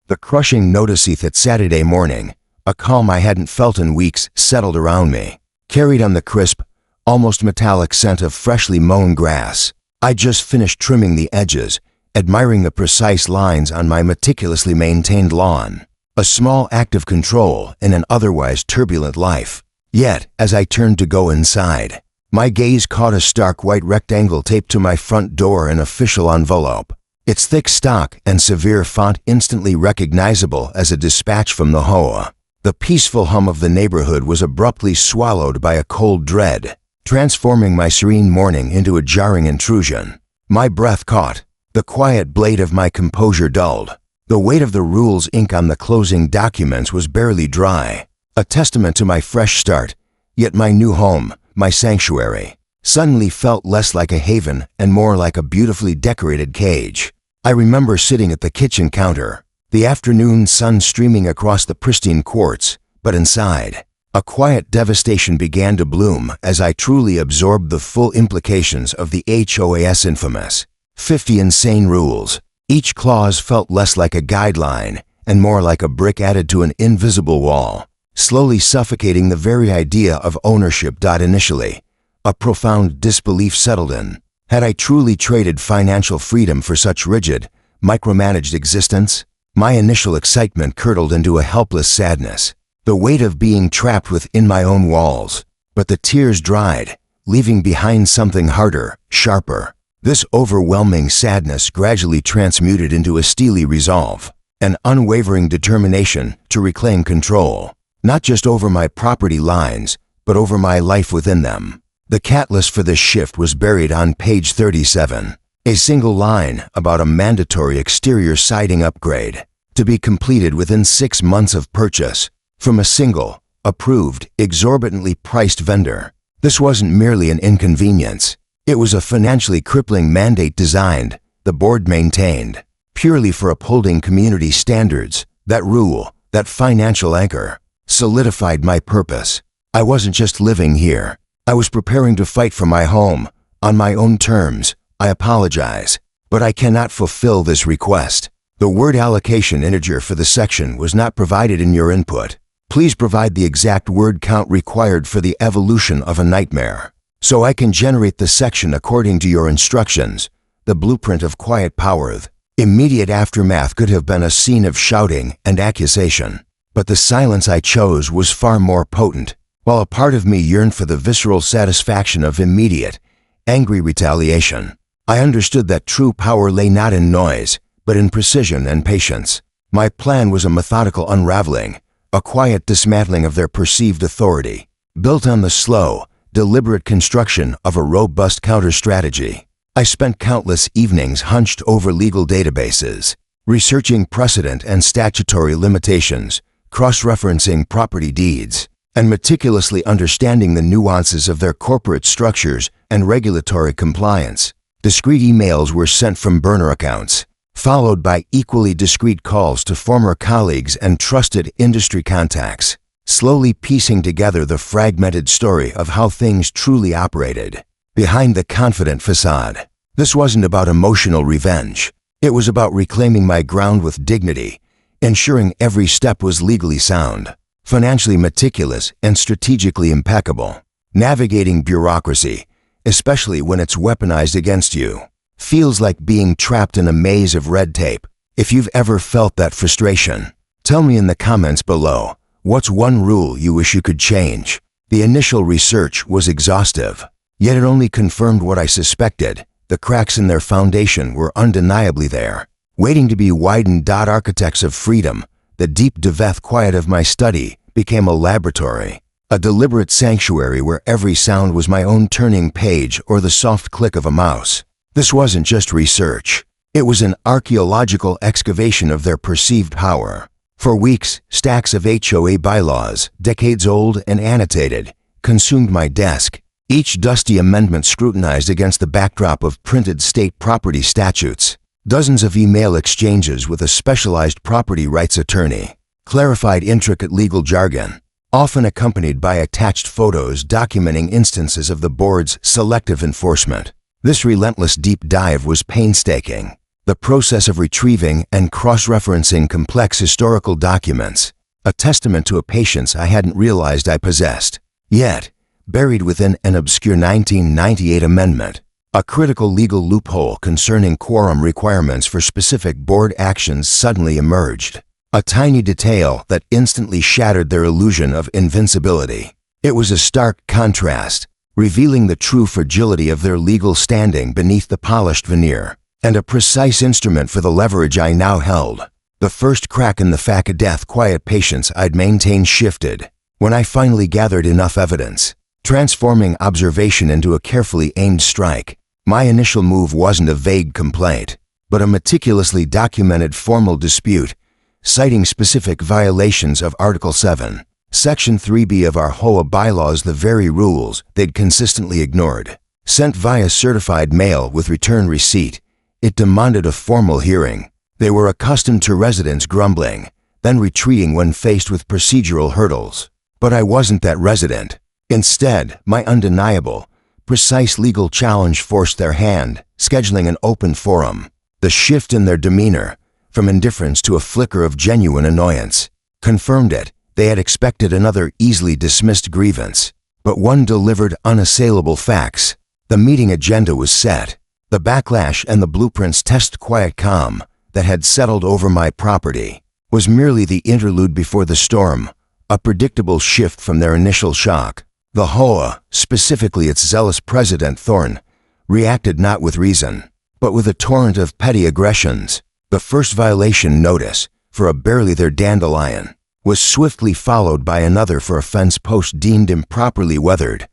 The crushing notice that Saturday morning, a calm I hadn't felt in weeks settled around me, carried on the crisp, almost metallic scent of freshly mown grass. I just finished trimming the edges, admiring the precise lines on my meticulously maintained lawn. A small act of control in an otherwise turbulent life. Yet, as I turned to go inside, my gaze caught a stark white rectangle taped to my front door, an official envelope. Its thick stock and severe font instantly recognizable as a dispatch from the HOA. The peaceful hum of the neighborhood was abruptly swallowed by a cold dread, transforming my serene morning into a jarring intrusion. My breath caught, the quiet blade of my composure dulled. The weight of the rules ink on the closing documents was barely dry, a testament to my fresh start, yet my new home, my sanctuary, suddenly felt less like a haven and more like a beautifully decorated cage. I remember sitting at the kitchen counter, the afternoon sun streaming across the pristine quartz, but inside, a quiet devastation began to bloom as I truly absorbed the full implications of the HOA's infamous 50 insane rules. Each clause felt less like a guideline and more like a brick added to an invisible wall, slowly suffocating the very idea of ownership. Initially, a profound disbelief settled in. Had I truly traded financial freedom for such rigid, micromanaged existence? My initial excitement curdled into a helpless sadness, the weight of being trapped within my own walls. But the tears dried, leaving behind something harder, sharper. This overwhelming sadness gradually transmuted into a steely resolve, an unwavering determination to reclaim control, not just over my property lines, but over my life within them. The catalyst for this shift was buried on page 37, a single line about a mandatory exterior siding upgrade, to be completed within 6 months of purchase, from a single, approved, exorbitantly priced vendor. This wasn't merely an inconvenience. It was a financially crippling mandate designed, the board maintained, purely for upholding community standards. That rule, that financial anchor, solidified my purpose. I wasn't just living here. I was preparing to fight for my home, on my own terms. I apologize, but I cannot fulfill this request. The word allocation integer for the section was not provided in your input. Please provide the exact word count required for the evolution of a nightmare, so I can generate the section according to your instructions. The blueprint of quiet power. Immediate aftermath could have been a scene of shouting and accusation, but the silence I chose was far more potent. While a part of me yearned for the visceral satisfaction of immediate, angry retaliation, I understood that true power lay not in noise, but in precision and patience. My plan was a methodical unraveling, a quiet dismantling of their perceived authority, built on the slow, deliberate construction of a robust counter-strategy. I spent countless evenings hunched over legal databases, researching precedent and statutory limitations, cross-referencing property deeds, and meticulously understanding the nuances of their corporate structures and regulatory compliance. Discrete emails were sent from burner accounts, followed by equally discreet calls to former colleagues and trusted industry contacts, slowly piecing together the fragmented story of how things truly operated behind the confident facade. This wasn't about emotional revenge. It was about reclaiming my ground with dignity, ensuring every step was legally sound, financially meticulous, and strategically impeccable. Navigating bureaucracy, especially when it's weaponized against you, feels like being trapped in a maze of red tape. If you've ever felt that frustration, tell me in the comments below. What's one rule you wish you could change? The initial research was exhaustive, yet it only confirmed what I suspected. The cracks in their foundation were undeniably there, waiting to be widened. Architects of freedom, the deep depth quiet of my study became a laboratory, a deliberate sanctuary where every sound was my own turning page or the soft click of a mouse. This wasn't just research. It was an archaeological excavation of their perceived power. For weeks, stacks of HOA bylaws, decades old and annotated, consumed my desk, each dusty amendment scrutinized against the backdrop of printed state property statutes. Dozens of email exchanges with a specialized property rights attorney clarified intricate legal jargon, often accompanied by attached photos documenting instances of the board's selective enforcement. This relentless deep dive was painstaking, The process of retrieving and cross-referencing complex historical documents, a testament to a patience I hadn't realized I possessed. Yet, buried within an obscure 1998 amendment, a critical legal loophole concerning quorum requirements for specific board actions suddenly emerged. A tiny detail that instantly shattered their illusion of invincibility. It was a stark contrast, revealing the true fragility of their legal standing beneath the polished veneer, and a precise instrument for the leverage I now held. The first crack in the fact-of-death quiet patience I'd maintained shifted when I finally gathered enough evidence, transforming observation into a carefully aimed strike. My initial move wasn't a vague complaint, but a meticulously documented formal dispute, citing specific violations of Article 7, Section 3B of our HOA bylaws, the very rules they'd consistently ignored. Sent via certified mail with return receipt, it demanded a formal hearing. They were accustomed to residents grumbling, then retreating when faced with procedural hurdles. But I wasn't that resident. Instead, my undeniable, precise legal challenge forced their hand, scheduling an open forum. The shift in their demeanor, from indifference to a flicker of genuine annoyance, confirmed it. They had expected another easily dismissed grievance, but one delivered unassailable facts. The meeting agenda was set. The backlash and the blueprint's test quiet calm that had settled over my property was merely the interlude before the storm, a predictable shift from their initial shock. The HOA, specifically its zealous president Thorne, reacted not with reason, but with a torrent of petty aggressions. The first violation notice, for a barely there dandelion, was swiftly followed by another for a fence post deemed improperly weathered,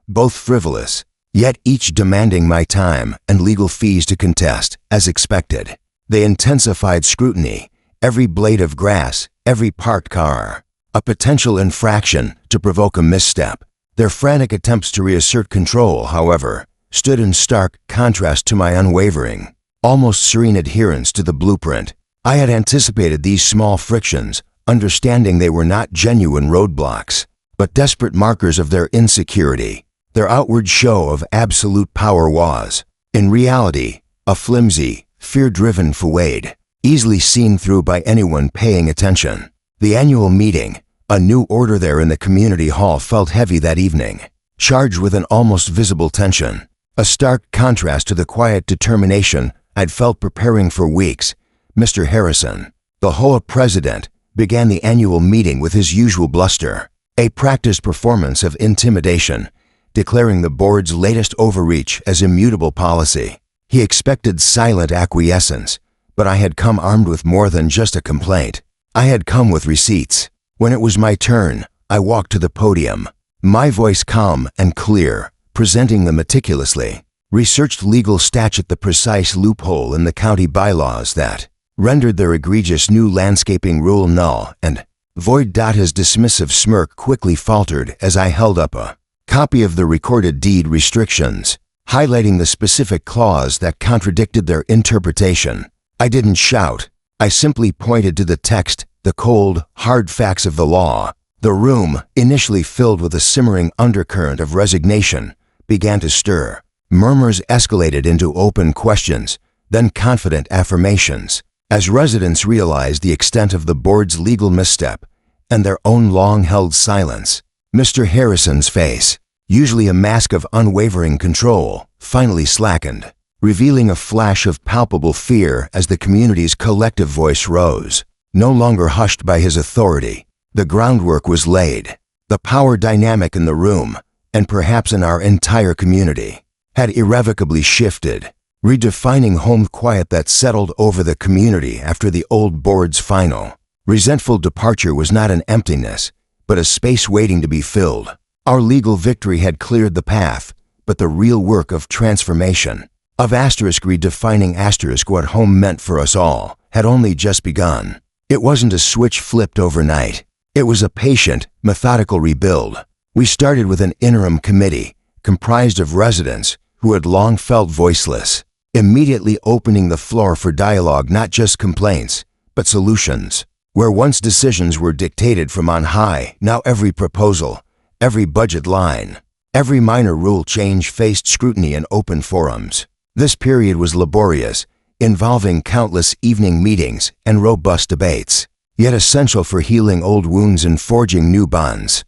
both frivolous, yet each demanding my time and legal fees to contest, as expected. They intensified scrutiny, every blade of grass, every parked car, a potential infraction to provoke a misstep. Their frantic attempts to reassert control, however, stood in stark contrast to my unwavering, almost serene adherence to the blueprint. I had anticipated these small frictions, understanding they were not genuine roadblocks, but desperate markers of their insecurity. Their outward show of absolute power was, in reality, a flimsy, fear-driven facade, easily seen through by anyone paying attention. The annual meeting, a new order there in the community hall, felt heavy that evening, charged with an almost visible tension, a stark contrast to the quiet determination I'd felt preparing for weeks. Mr. Harrison, the HOA president, began the annual meeting with his usual bluster, a practiced performance of intimidation, declaring the board's latest overreach as immutable policy. He expected silent acquiescence, but I had come armed with more than just a complaint. I had come with receipts. When it was my turn, I walked to the podium, my voice calm and clear, presenting the meticulously researched legal statute, the precise loophole in the county bylaws that rendered their egregious new landscaping rule null and void. His dismissive smirk quickly faltered as I held up a copy of the recorded deed restrictions, highlighting the specific clause that contradicted their interpretation. I didn't shout. I simply pointed to the text, the cold, hard facts of the law. The room, initially filled with a simmering undercurrent of resignation, began to stir. Murmurs escalated into open questions, then confident affirmations, as residents realized the extent of the board's legal misstep and their own long-held silence. Mr. Harrison's face, usually a mask of unwavering control, finally slackened, revealing a flash of palpable fear as the community's collective voice rose. No longer hushed by his authority, the groundwork was laid. The power dynamic in the room, and perhaps in our entire community, had irrevocably shifted, redefining home quiet that settled over the community after the old board's final, resentful departure was not an emptiness, but a space waiting to be filled. Our legal victory had cleared the path, but the real work of transformation, of redefining what home meant for us all, had only just begun. It wasn't a switch flipped overnight. It was a patient, methodical rebuild. We started with an interim committee, comprised of residents who had long felt voiceless, immediately opening the floor for dialogue, not just complaints, but solutions. Where once decisions were dictated from on high, now every proposal, every budget line, every minor rule change faced scrutiny in open forums. This period was laborious, involving countless evening meetings and robust debates, yet essential for healing old wounds and forging new bonds.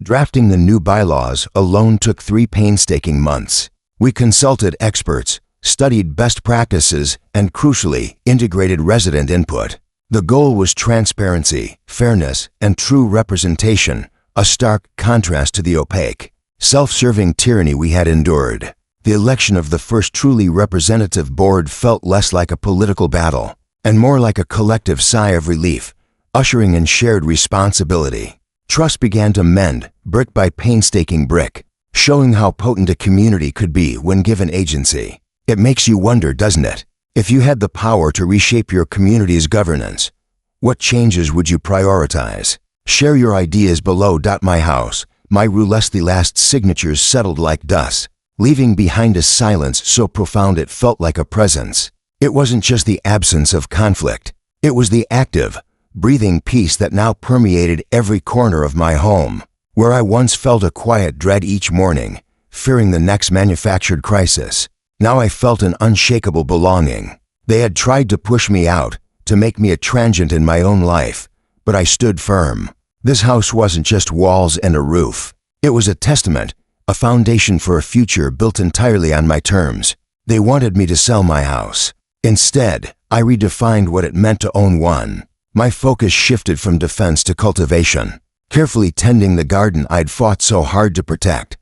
Drafting the new bylaws alone took 3 painstaking months. We consulted experts, studied best practices, and crucially, integrated resident input. The goal was transparency, fairness, and true representation, a stark contrast to the opaque, self-serving tyranny we had endured. The election of the first truly representative board felt less like a political battle and more like a collective sigh of relief, ushering in shared responsibility. Trust began to mend, brick by painstaking brick, showing how potent a community could be when given agency. It makes you wonder, doesn't it? If you had the power to reshape your community's governance, what changes would you prioritize? Share your ideas below. My house, my Rulesty last signatures settled like dust, leaving behind a silence so profound it felt like a presence. It wasn't just the absence of conflict. It was the active, breathing peace that now permeated every corner of my home. Where I once felt a quiet dread each morning, fearing the next manufactured crisis, now I felt an unshakable belonging. They had tried to push me out, to make me a transient in my own life, but I stood firm. This house wasn't just walls and a roof. It was a testament, a foundation for a future built entirely on my terms. They wanted me to sell my house. Instead, I redefined what it meant to own one. My focus shifted from defense to cultivation, carefully tending the garden I'd fought so hard to protect.